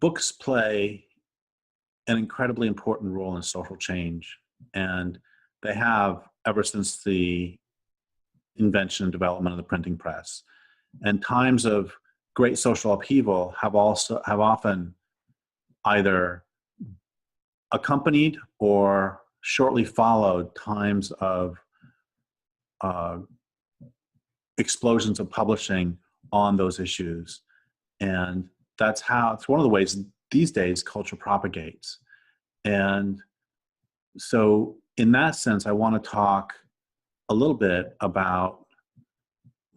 books play an incredibly important role in social change, and they have ever since the invention and development of the printing press. And times of great social upheaval have often either accompanied or shortly followed times of explosions of publishing on those issues. And it's one of the ways these days culture propagates. And so in that sense, I want to talk a little bit about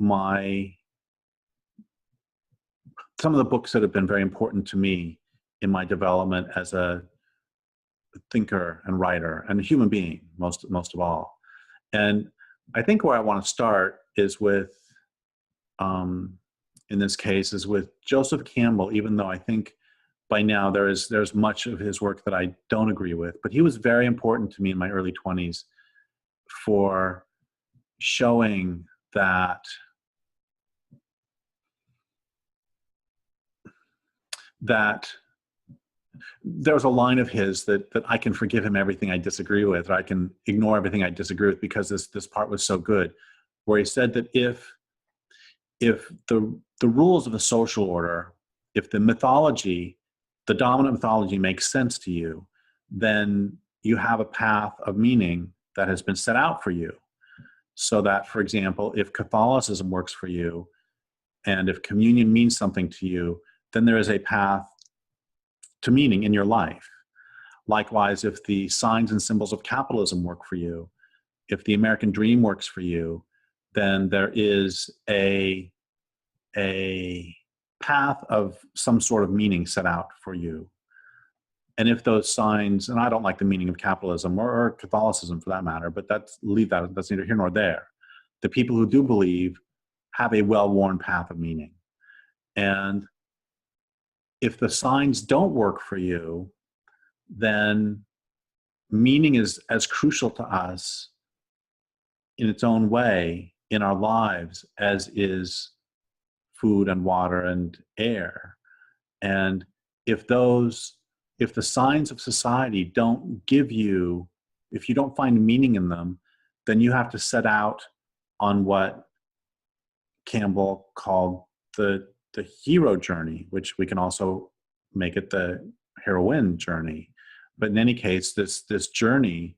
some of the books that have been very important to me in my development as a thinker and writer and a human being, most of all. And I think where I want to start is with, in this case, is with Joseph Campbell, even though I think by now there's much of his work that I don't agree with, but he was very important to me in my early 20s for showing that there was a line of his that I can forgive him everything I disagree with, or I can ignore everything I disagree with because this part was so good, where he said that if the rules of the social order, if the dominant mythology makes sense to you, then you have a path of meaning that has been set out for you. So that, for example, if Catholicism works for you, and if communion means something to you, then there is a path to meaning in your life. Likewise, if the signs and symbols of capitalism work for you, if the American dream works for you, then there is a path of some sort of meaning set out for you. And if those signs, and I don't like the meaning of capitalism or Catholicism for that matter, but that's neither here nor there. The people who do believe have a well-worn path of meaning. And if the signs don't work for you, then meaning is as crucial to us in its own way in our lives as is food and water and air. And if the signs of society don't give you, if you don't find meaning in them, then you have to set out on what Campbell called the hero journey, which we can also make it the heroine journey. But in any case, this journey,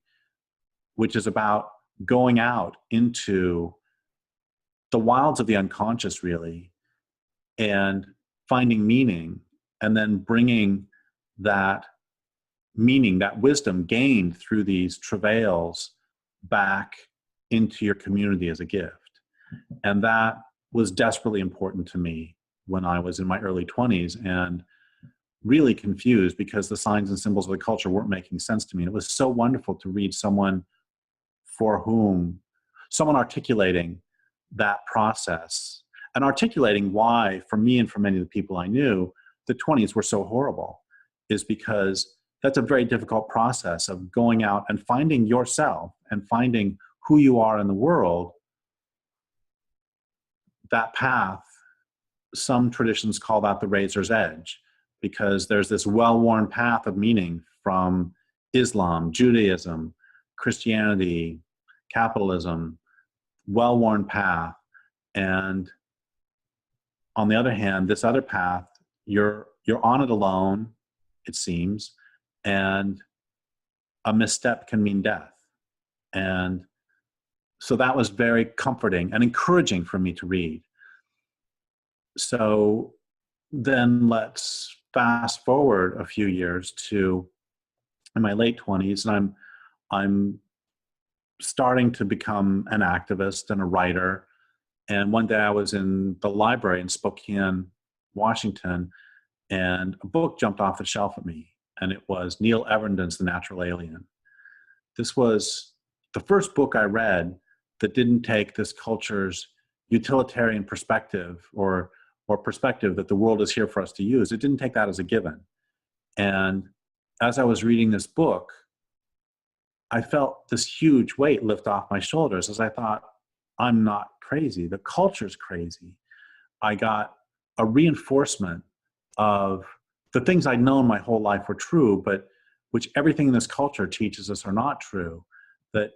which is about going out into the wilds of the unconscious, really, and finding meaning, and then bringing that meaning, that wisdom gained through these travails back into your community as a gift. And that was desperately important to me when I was in my early 20s and really confused because the signs and symbols of the culture weren't making sense to me. And it was so wonderful to read someone articulating that process and articulating why, for me and for many of the people I knew, the 20s were so horrible, is because that's a very difficult process of going out and finding yourself and finding who you are in the world. That path, some traditions call that the razor's edge, because there's this well-worn path of meaning from Islam, Judaism, Christianity, capitalism, well-worn path. And on the other hand, this other path, you're on it alone, it seems, and a misstep can mean death. And so that was very comforting and encouraging for me to read. So then let's fast forward a few years to in my late 20s, and I'm starting to become an activist and a writer. And one day I was in the library in Spokane, Washington, and a book jumped off the shelf at me, and it was Neil Everden's The Natural Alien. This was the first book I read that didn't take this culture's utilitarian perspective or perspective that the world is here for us to use. It didn't take that as a given. And as I was reading this book, I felt this huge weight lift off my shoulders as I thought, I'm not crazy. The culture's crazy. I got a reinforcement of the things I'd known my whole life were true, but which everything in this culture teaches us are not true. That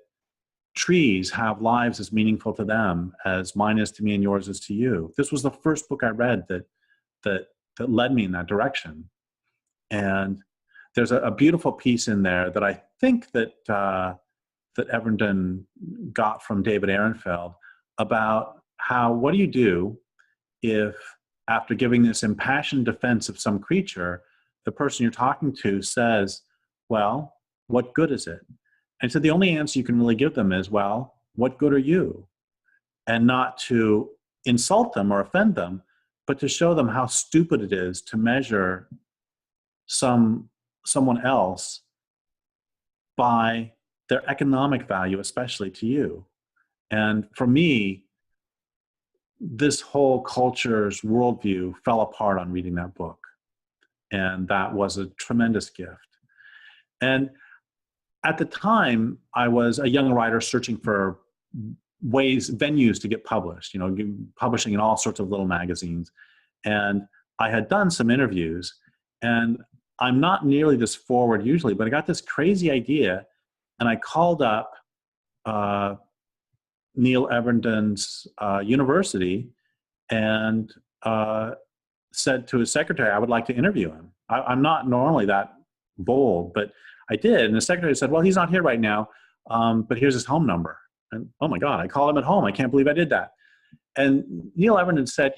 trees have lives as meaningful to them as mine is to me and yours is to you. This was the first book I read that led me in that direction. And there's a beautiful piece in there that I think that Everenden got from David Ehrenfeld about how, what do you do if after giving this impassioned defense of some creature, the person you're talking to says, well, what good is it? And so the only answer you can really give them is, well, what good are you? And not to insult them or offend them, but to show them how stupid it is to measure someone else by their economic value, especially to you. And for me, this whole culture's worldview fell apart on reading that book. And that was a tremendous gift. And at the time, I was a young writer searching for venues to get published, publishing in all sorts of little magazines. And I had done some interviews, and I'm not nearly this forward usually, but I got this crazy idea, and I called up Neil Everenden's university and said to his secretary, I would like to interview him. I'm not normally that bold, but I did. And the secretary said, well, he's not here right now, but here's his home number. And oh my God, I called him at home. I can't believe I did that. And Neil Everenden said,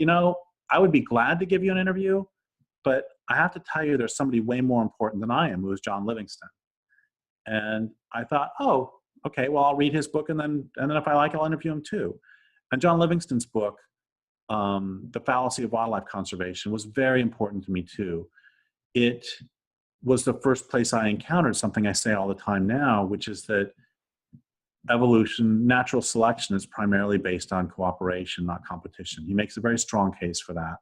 I would be glad to give you an interview, but I have to tell you there's somebody way more important than I am, who is John Livingston. And I thought, oh, okay, well, I'll read his book, and then if I like it, I'll interview him too. And John Livingston's book, The Fallacy of Wildlife Conservation, was very important to me too. It was the first place I encountered something I say all the time now, which is that evolution, natural selection, is primarily based on cooperation, not competition. He makes a very strong case for that.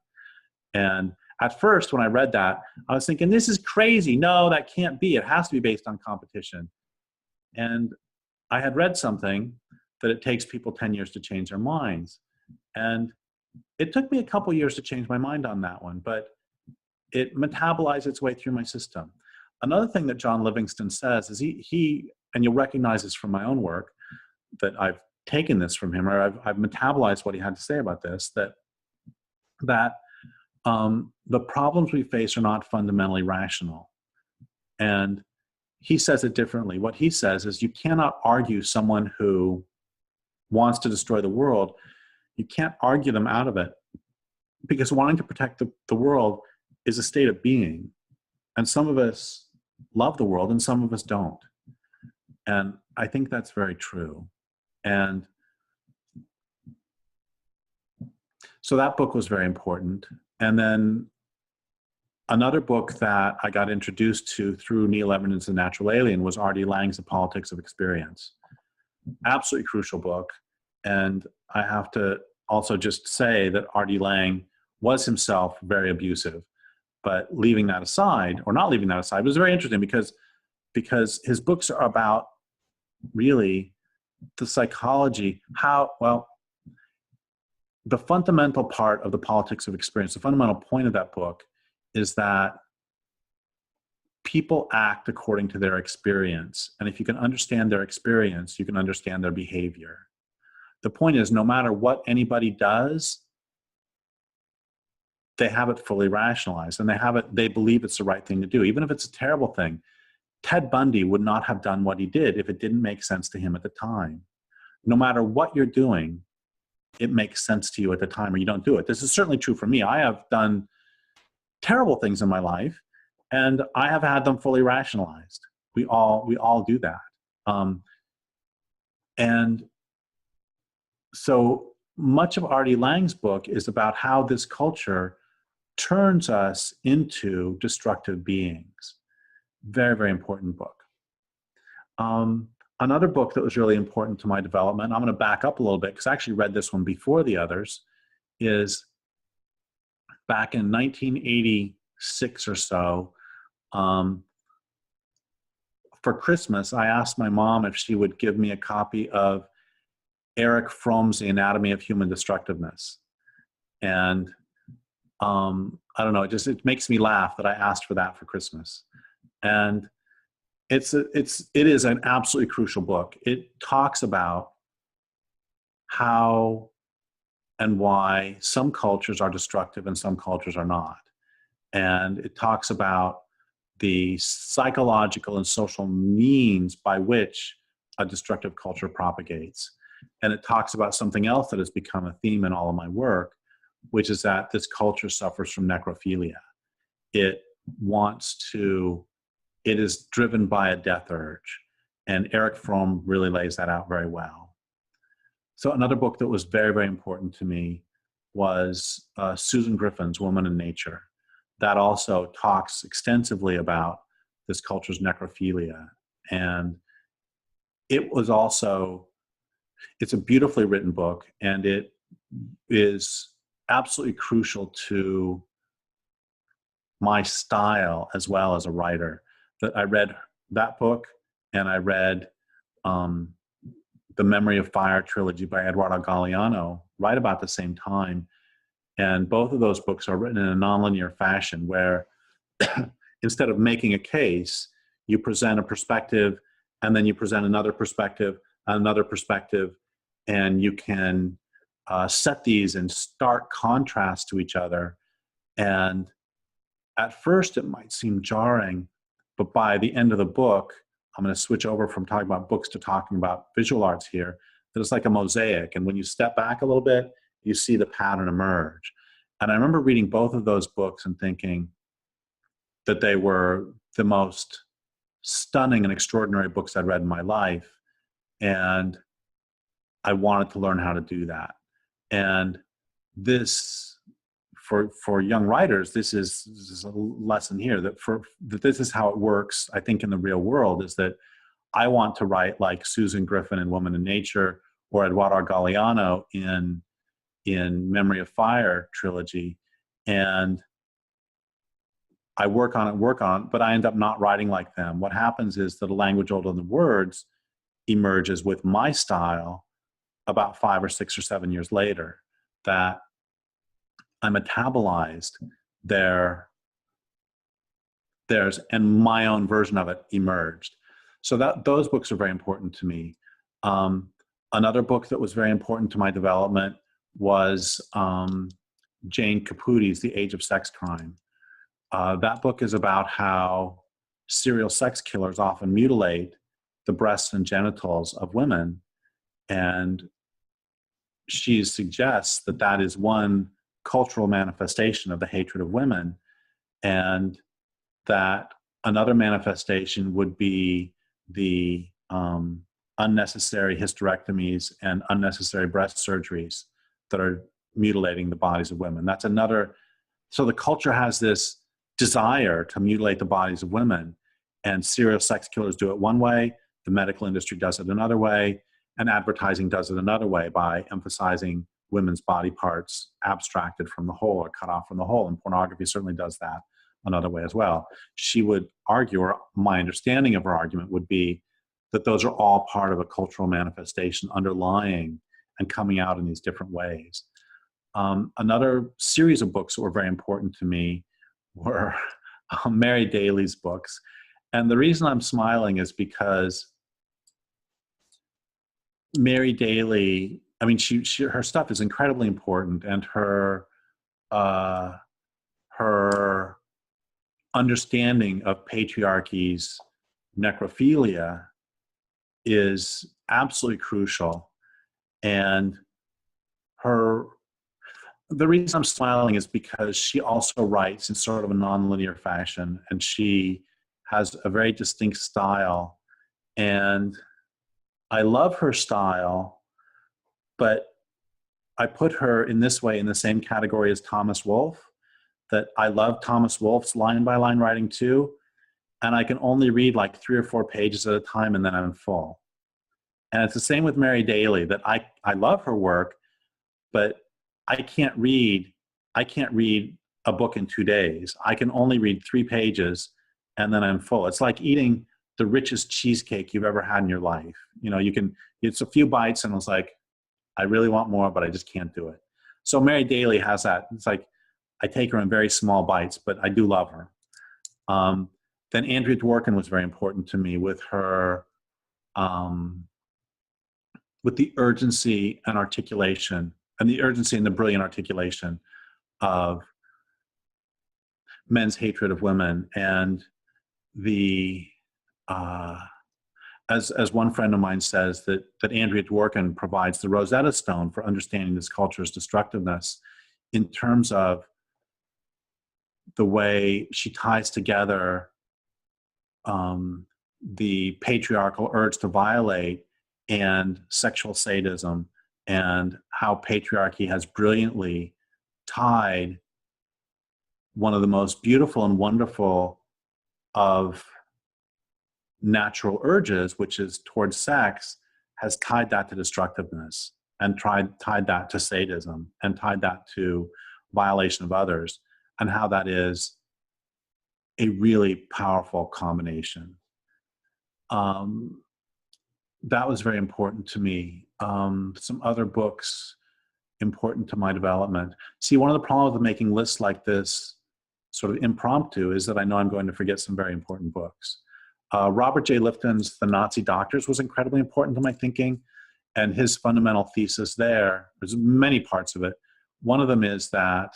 And at first, when I read that, I was thinking, this is crazy. No, that can't be. It has to be based on competition. And I had read something that it takes people 10 years to change their minds. And it took me a couple years to change my mind on that one, but it metabolized its way through my system. Another thing that John Livingston says is he and you'll recognize this from my own work, that I've taken this from him, or I've metabolized what he had to say about this, that the problems we face are not fundamentally rational. And he says it differently. What he says is, you cannot argue someone who wants to destroy the world. You can't argue them out of it, because wanting to protect the world is a state of being. And some of us love the world and some of us don't. And I think that's very true. And so that book was very important. And then another book that I got introduced to through Neil Everenden's The Natural Alien was R.D. Laing's The Politics of Experience. Absolutely crucial book. And I have to also just say that R.D. Laing was himself very abusive. But leaving that aside, or not leaving that aside, was very interesting because his books are about really the psychology, the fundamental part of The Politics of Experience, the fundamental point of that book is that people act according to their experience. And if you can understand their experience, you can understand their behavior. The point is, no matter what anybody does, they have it fully rationalized, and they believe it's the right thing to do. Even if it's a terrible thing, Ted Bundy would not have done what he did if it didn't make sense to him at the time. No matter what you're doing, it makes sense to you at the time, or you don't do it. This is certainly true for me. I have done terrible things in my life, and I have had them fully rationalized. We all do that. And so much of R.D. Laing's book is about how this culture turns us into destructive beings. Very, very important book. Another book that was really important to my development, I'm going to back up a little bit because I actually read this one before the others, is back in 1986 or so. For Christmas, I asked my mom if she would give me a copy of Erich Fromm's The Anatomy of Human Destructiveness. And I don't know, it makes me laugh that I asked for that for Christmas. And it is an absolutely crucial book. It talks about how and why some cultures are destructive and some cultures are not. And it talks about the psychological and social means by which a destructive culture propagates. And it talks about something else that has become a theme in all of my work, which is that this culture suffers from necrophilia. It is driven by a death urge. And Erich Fromm really lays that out very well. So another book that was very, very important to me was Susan Griffin's Woman in Nature. That also talks extensively about this culture's necrophilia. And it's a beautifully written book, and it is absolutely crucial to my style as well as a writer. That I read that book, and I read the Memory of Fire trilogy by Eduardo Galeano right about the same time. And both of those books are written in a nonlinear fashion where instead of making a case, you present a perspective, and then you present another perspective, and you can set these in stark contrast to each other. And at first it might seem jarring, but by the end of the book, I'm going to switch over from talking about books to talking about visual arts here, that it's like a mosaic. And when you step back a little bit, you see the pattern emerge. And I remember reading both of those books and thinking that they were the most stunning and extraordinary books I'd read in my life. And I wanted to learn how to do that. And this, for young writers, this is a lesson here that this is how it works, I think, in the real world, is that I want to write like Susan Griffin in Woman in Nature or Eduardo Galeano in Memory of Fire trilogy. And I work on it, but I end up not writing like them. What happens is that A Language Older Than Words emerges with my style about 5 or 6 or 7 years later, that I metabolized theirs, and my own version of it emerged. So those books are very important to me. Another book that was very important to my development was Jane Caputi's The Age of Sex Crime. That book is about how serial sex killers often mutilate the breasts and genitals of women. And she suggests that that is one cultural manifestation of the hatred of women, and that another manifestation would be the unnecessary hysterectomies and unnecessary breast surgeries that are mutilating the bodies of women. That's another. So the culture has this desire to mutilate the bodies of women, and serial sex killers do it one way, the medical industry does it another way, and advertising does it another way by emphasizing women's body parts abstracted from the whole or cut off from the whole. And pornography certainly does that another way as well. She would argue, or my understanding of her argument would be, that those are all part of a cultural manifestation underlying and coming out in these different ways. Another series of books that were very important to me were Mary Daly's books. And the reason I'm smiling is because Mary Daly, I mean, her stuff is incredibly important, and her understanding of patriarchy's necrophilia is absolutely crucial. And the reason I'm smiling is because she also writes in sort of a nonlinear fashion, and she has a very distinct style. And I love her style, but I put her in this way in the same category as Thomas Wolfe, that I love Thomas Wolfe's line-by-line writing too, and I can only read like 3 or 4 pages at a time, and then I'm full. And it's the same with Mary Daly, that I love her work, but I can't read a book in 2 days. I can only read 3 pages, and then I'm full. It's like eating the richest cheesecake you've ever had in your life. You know, it's a few bites, and it's like, I really want more, but I just can't do it. So Mary Daly has that. It's like, I take her in very small bites, but I do love her. Then Andrea Dworkin was very important to me with her, with the urgency and articulation, and the urgency and the brilliant articulation of men's hatred of women, and the as one friend of mine says, that Andrea Dworkin provides the Rosetta Stone for understanding this culture's destructiveness in terms of the way she ties together the patriarchal urge to violate and sexual sadism, and how patriarchy has brilliantly tied one of the most beautiful and wonderful of natural urges, which is towards sex, has tied that to destructiveness, and tied that to sadism, and tied that to violation of others, and how that is a really powerful combination. That was very important to me. Some other books important to my development. See, one of the problems with making lists like this, sort of impromptu, is that I know I'm going to forget some very important books. Robert J. Lifton's The Nazi Doctors was incredibly important to my thinking, and his fundamental thesis there's many parts of it. One of them is that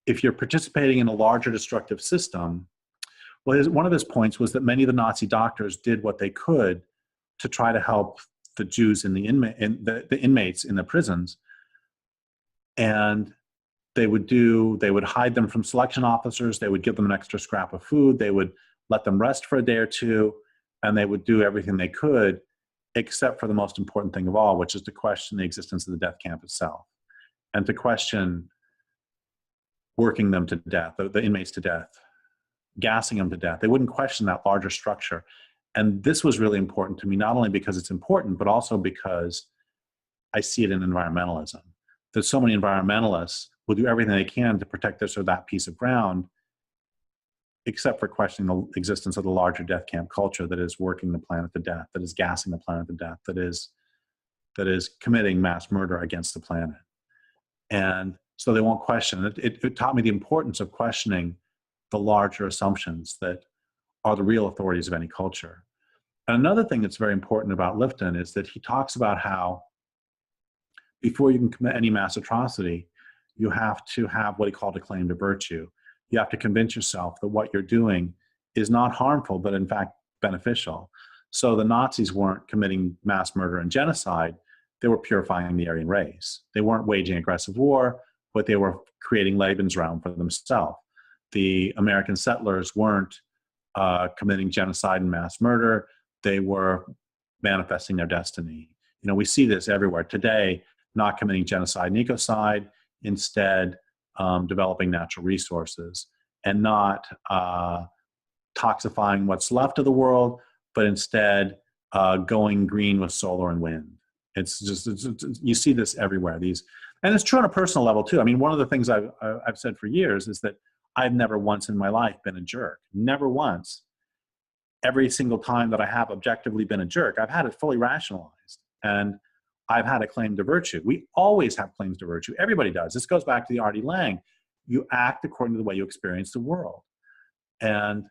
if you're participating in a larger destructive system, well, one of his points was that many of the Nazi doctors did what they could to try to help the Jews in the inmates in the prisons, and they would hide them from selection officers, they would give them an extra scrap of food, they would let them rest for a day or two, and they would do everything they could, except for the most important thing of all, which is to question the existence of the death camp itself, and to question working them to death, the inmates to death, gassing them to death. They wouldn't question that larger structure. And this was really important to me, not only because it's important, but also because I see it in environmentalism. There's so many environmentalists will do everything they can to protect this or that piece of ground, except for questioning the existence of the larger death camp culture that is working the planet to death, that is gassing the planet to death, that is committing mass murder against the planet. And so they won't question. It taught me the importance of questioning the larger assumptions that are the real authorities of any culture. And another thing that's very important about Lifton is that he talks about how before you can commit any mass atrocity, you have to have what he called a claim to virtue. You have to convince yourself that what you're doing is not harmful, but in fact beneficial. So the Nazis weren't committing mass murder and genocide, they were purifying the Aryan race. They weren't waging aggressive war, but they were creating Lebensraum for themselves. The American settlers weren't committing genocide and mass murder, they were manifesting their destiny. You know, we see this everywhere today, not committing genocide and ecocide, instead developing natural resources, and not toxifying what's left of the world, but instead going green with solar and wind. It's you see this everywhere. And it's true on a personal level too. I mean, one of the things I've said for years is that I've never once in my life been a jerk. Never once. Every single time that I have objectively been a jerk, I've had it fully rationalized. And I've had a claim to virtue. We always have claims to virtue. Everybody does. This goes back to the Artie Lang. You act according to the way you experience the world. And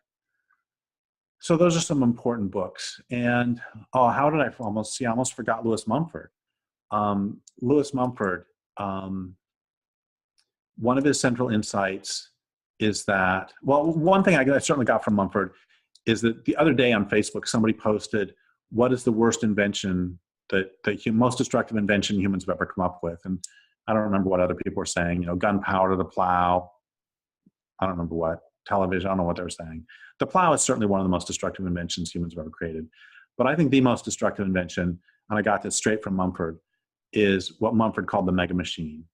so those are some important books. And how did I almost forgot Lewis Mumford. Lewis Mumford, one of his central insights is that, well, one thing I certainly got from Mumford is that the other day on Facebook, somebody posted, what is the worst invention, the most destructive invention humans have ever come up with? And I don't remember what other people were saying, you know, gunpowder, the plow, I don't remember what, television, I don't know what they were saying. The plow is certainly one of the most destructive inventions humans have ever created. But I think the most destructive invention, and I got this straight from Mumford, is what Mumford called the mega machine,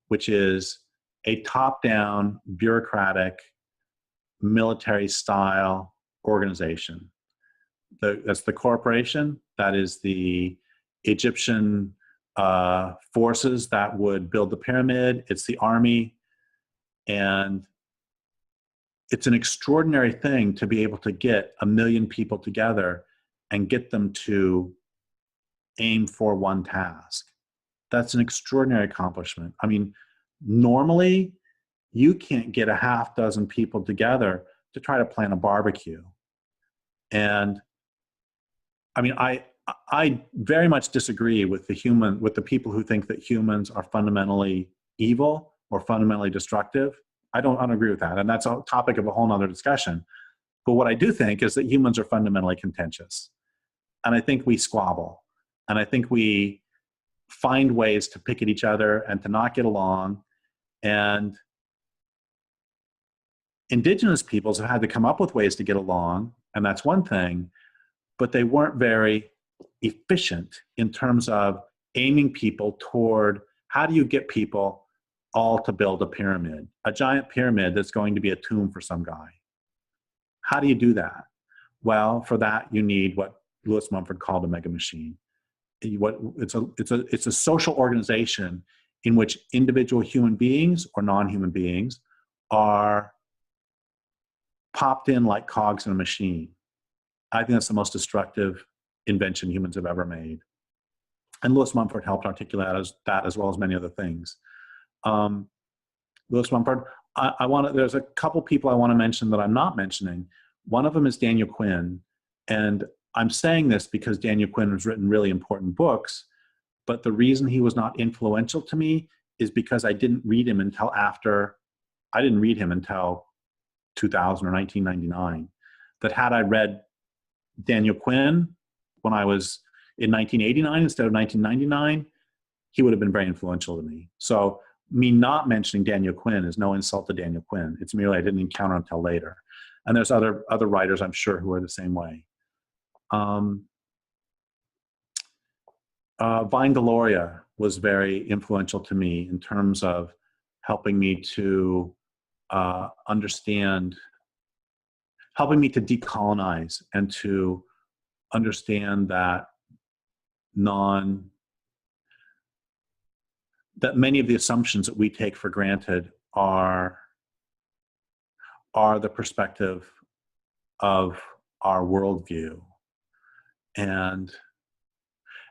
which is a top-down, bureaucratic, military-style organization. That's the corporation, that is the Egyptian forces that would build the pyramid, it's the army, and it's an extraordinary thing to be able to get 1 million people together and get them to aim for one task. That's an extraordinary accomplishment. I mean, normally you can't get a half dozen people together to try to plan a barbecue. And I mean, I very much disagree with the people who think that humans are fundamentally evil or fundamentally destructive. I don't agree with that. And that's a topic of a whole nother discussion. But what I do think is that humans are fundamentally contentious. And I think we squabble. And I think we find ways to pick at each other and to not get along. And indigenous peoples have had to come up with ways to get along, and that's one thing, but they weren't very efficient in terms of aiming people toward how do you get people all to build a pyramid, a giant pyramid that's going to be a tomb for some guy. How do you do that? Well, for that you need what Lewis Mumford called a mega machine. It's a social organization in which individual human beings or non-human beings are popped in like cogs in a machine. I think that's the most destructive invention humans have ever made. And Lewis Mumford helped articulate that as well as many other things. Lewis Mumford, there's a couple people I want to mention that I'm not mentioning. One of them is Daniel Quinn. And I'm saying this because Daniel Quinn has written really important books, but the reason he was not influential to me is because I didn't read him until 2000 or 1999. That had I read Daniel Quinn when I was in 1989 instead of 1999, he would have been very influential to me. So me not mentioning Daniel Quinn is no insult to Daniel Quinn. It's merely I didn't encounter him until later. And there's other writers, I'm sure, who are the same way. Vine Deloria was very influential to me in terms of helping me to helping me to decolonize and to understand that many of the assumptions that we take for granted are the perspective of our worldview. And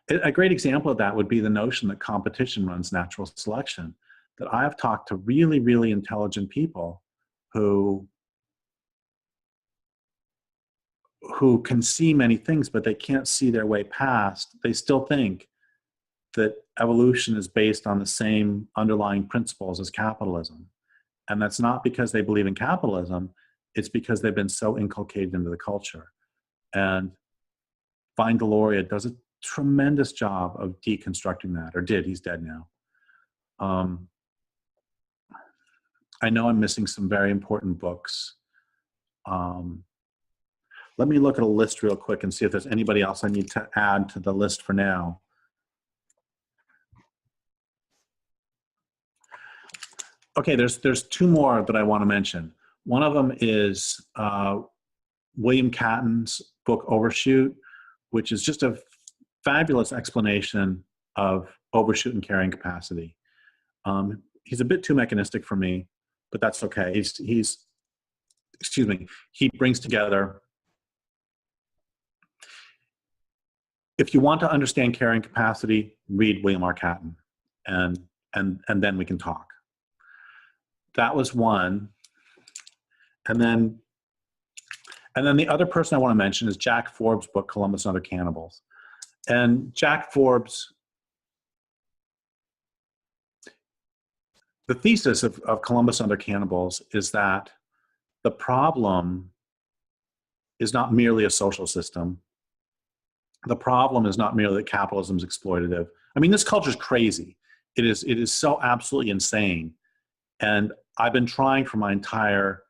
a great example of that would be the notion that competition runs natural selection. That I have talked to really, really intelligent people who can see many things, but they can't see their way past. They still think that evolution is based on the same underlying principles as capitalism. And that's not because they believe in capitalism, it's because they've been so inculcated into the culture. And Vine Deloria does a tremendous job of deconstructing that, or did, he's dead now. I know I'm missing some very important books. Let me look at a list real quick and see if there's anybody else I need to add to the list for now. Okay, there's two more that I want to mention. One of them is William Catton's book Overshoot, which is just a fabulous explanation of overshoot and carrying capacity. He's a bit too mechanistic for me, but that's okay. He brings together, if you want to understand carrying capacity, read William R. Catton, and then we can talk. That was one. And then the other person I want to mention is Jack Forbes' book, Columbus and Other Cannibals. And Jack Forbes, the thesis of Columbus and Other Cannibals is that the problem is not merely a social system. The problem is not merely that capitalism is exploitative. I mean, this culture is crazy. It is so absolutely insane. And I've been trying for my entire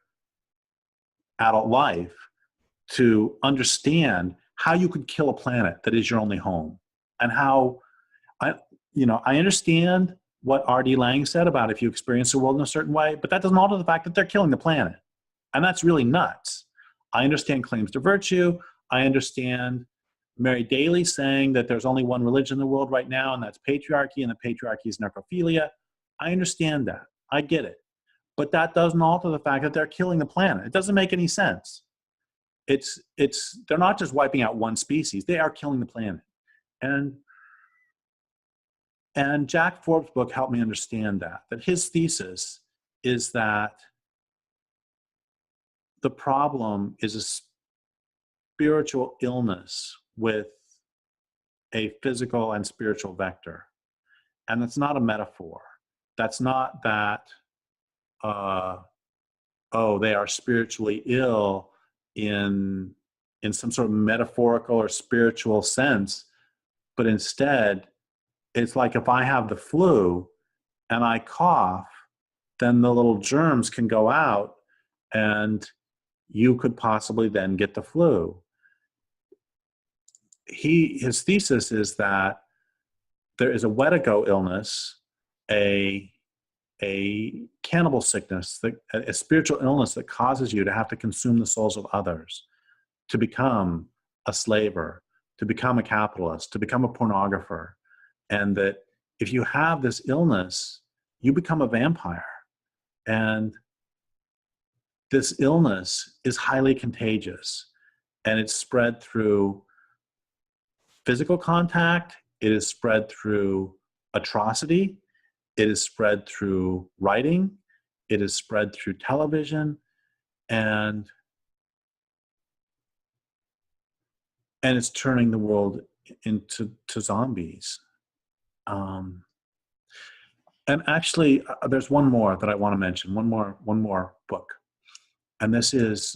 adult life to understand how you could kill a planet that is your only home, and how I understand what R.D. Laing said about if you experience the world in a certain way, but that doesn't alter the fact that they're killing the planet. And that's really nuts. I understand claims to virtue. I understand Mary Daly saying that there's only one religion in the world right now, and that's patriarchy, and the patriarchy is necrophilia. I understand that. I get it. But that doesn't alter the fact that they're killing the planet. It doesn't make any sense. They're not just wiping out one species, they are killing the planet. And Jack Forbes' book helped me understand that his thesis is that the problem is a spiritual illness with a physical and spiritual vector. And that's not a metaphor. That's not that, oh, they are spiritually ill in some sort of metaphorical or spiritual sense, but instead, it's like if I have the flu and I cough, then the little germs can go out and you could possibly then get the flu. His thesis is that there is a wetigo illness, a cannibal sickness, a spiritual illness that causes you to have to consume the souls of others, to become a slaver, to become a capitalist, to become a pornographer. And that if you have this illness, you become a vampire. And this illness is highly contagious, and it's spread through physical contact, it is spread through atrocity, it is spread through writing, it is spread through television, and it's turning the world into zombies. And actually, there's one more that I want to mention, one more book. And this is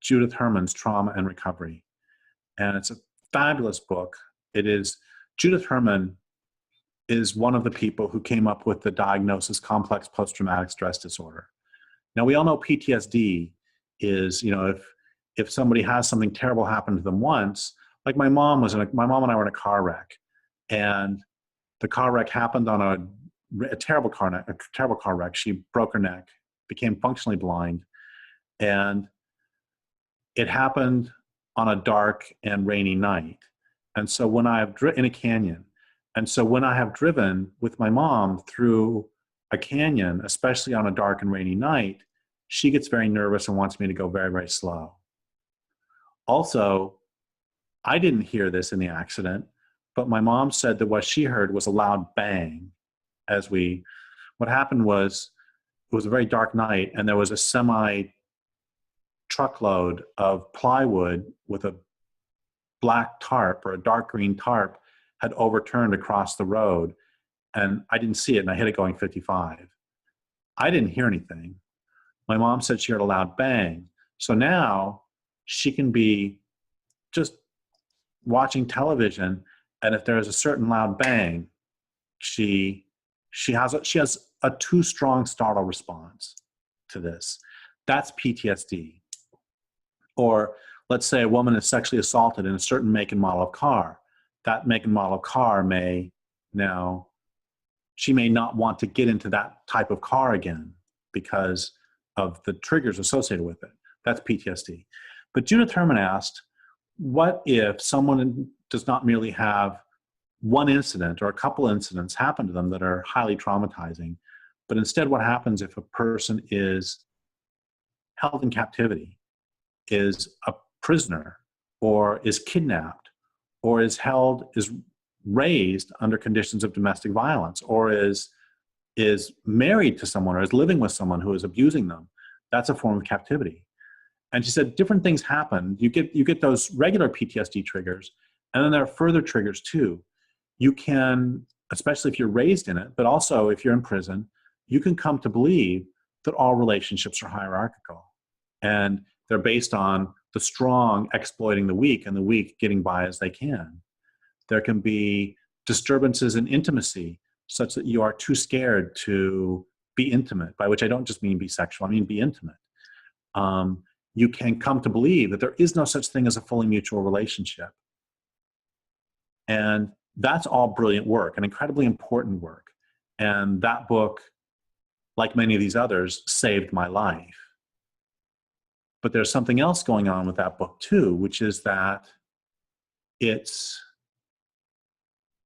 Judith Herman's Trauma and Recovery. And it's a fabulous book. Judith Herman is one of the people who came up with the diagnosis complex post-traumatic stress disorder. Now, we all know PTSD is, if somebody has something terrible happen to them once, like my mom and I were in a car wreck, and the car wreck happened on a terrible car wreck. She broke her neck, became functionally blind, and it happened on a dark and rainy night. And so when in a canyon, and so when I have driven with my mom through a canyon, especially on a dark and rainy night, she gets very nervous and wants me to go very, very slow. Also, I didn't hear this in the accident, but my mom said that what she heard was a loud bang. What happened was, it was a very dark night, and there was a semi-truckload of plywood with a black tarp or a dark green tarp had overturned across the road, and I didn't see it, and I hit it going 55. I didn't hear anything. My mom said she heard a loud bang. So now she can be just watching television, and if there is a certain loud bang, she has a too strong startle response to this. That's PTSD. Or let's say a woman is sexually assaulted in a certain make and model of car. That make and model of car she may not want to get into that type of car again because of the triggers associated with it. That's PTSD. But Judith Herman asked, what if someone does not merely have one incident or a couple incidents happen to them that are highly traumatizing, but instead what happens if a person is held in captivity, is a prisoner, or is kidnapped, or is raised under conditions of domestic violence, or is married to someone, or is living with someone who is abusing them? That's a form of captivity. And she said different things happen. You get those regular PTSD triggers, and then there are further triggers too. You can, especially if you're raised in it, but also if you're in prison, you can come to believe that all relationships are hierarchical, and they're based on the strong exploiting the weak and the weak getting by as they can. There can be disturbances in intimacy such that you are too scared to be intimate, by which I don't just mean be sexual, I mean be intimate. You can come to believe that there is no such thing as a fully mutual relationship. And that's all brilliant work and incredibly important work. And that book, like many of these others, saved my life. But there's something else going on with that book too, which is that it's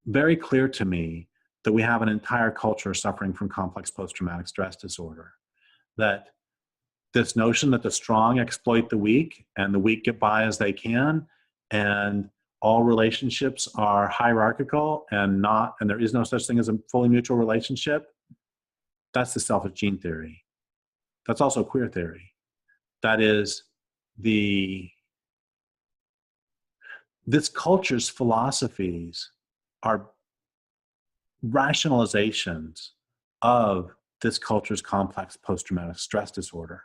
very clear to me that we have an entire culture suffering from complex post-traumatic stress disorder. That this notion that the strong exploit the weak and the weak get by as they can, and all relationships are hierarchical and there is no such thing as a fully mutual relationship, That's the selfish gene theory. That's also queer theory. That is this culture's philosophies are rationalizations of this culture's complex post-traumatic stress disorder.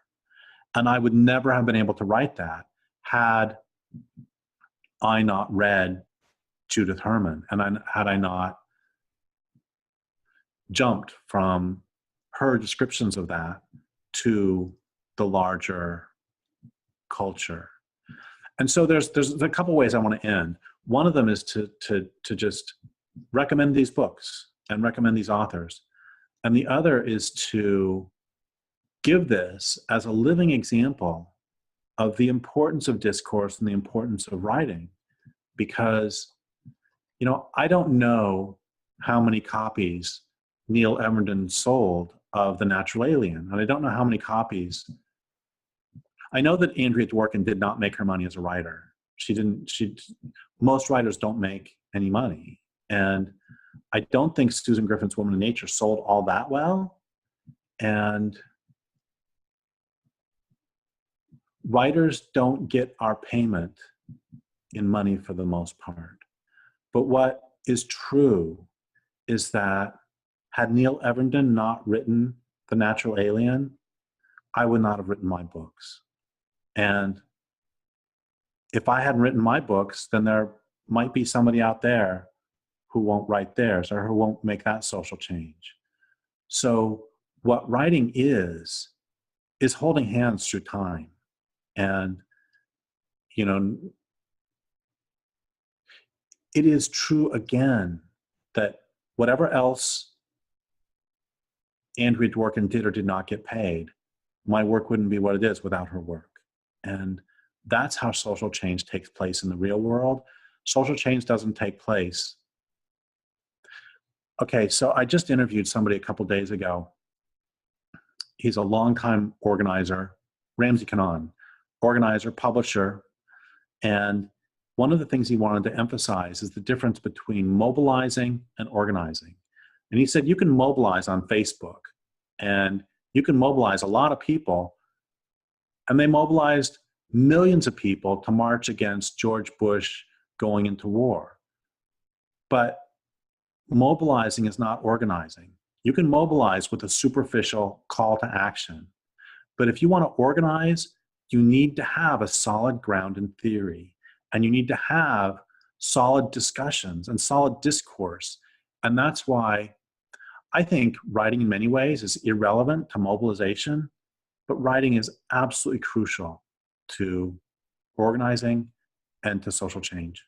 And I would never have been able to write that had I not read Judith Herman, and had I not jumped from her descriptions of that to the larger culture. And so there's a couple ways I want to end. One of them is to just recommend these books and recommend these authors. And the other is to give this as a living example of the importance of discourse and the importance of writing. Because, you know, I don't know how many copies Neil Evernden sold of The Natural Alien, and I don't know how many copies. I know that Andrea Dworkin did not make her money as a writer. Most writers don't make any money. And I don't think Susan Griffin's Woman of Nature sold all that well. And writers don't get our payment in money for the most part. But what is true is that had Neil Evernden not written The Natural Alien, I would not have written my books. And if I hadn't written my books, then there might be somebody out there who won't write theirs or who won't make that social change. So what writing is holding hands through time. And, you know, it is true again that whatever else Andrea Dworkin did or did not get paid, my work wouldn't be what it is without her work. And that's how social change takes place in the real world. Social change doesn't take place. Okay, so I just interviewed somebody a couple days ago. He's a longtime organizer, Ramsey Kanaan, organizer, publisher. And one of the things he wanted to emphasize is the difference between mobilizing and organizing. And he said, you can mobilize on Facebook and you can mobilize a lot of people. And they mobilized millions of people to march against George Bush going into war. But mobilizing is not organizing. You can mobilize with a superficial call to action. But if you want to organize, you need to have a solid ground in theory. And you need to have solid discussions and solid discourse. And that's why I think writing in many ways is irrelevant to mobilization, but writing is absolutely crucial to organizing and to social change.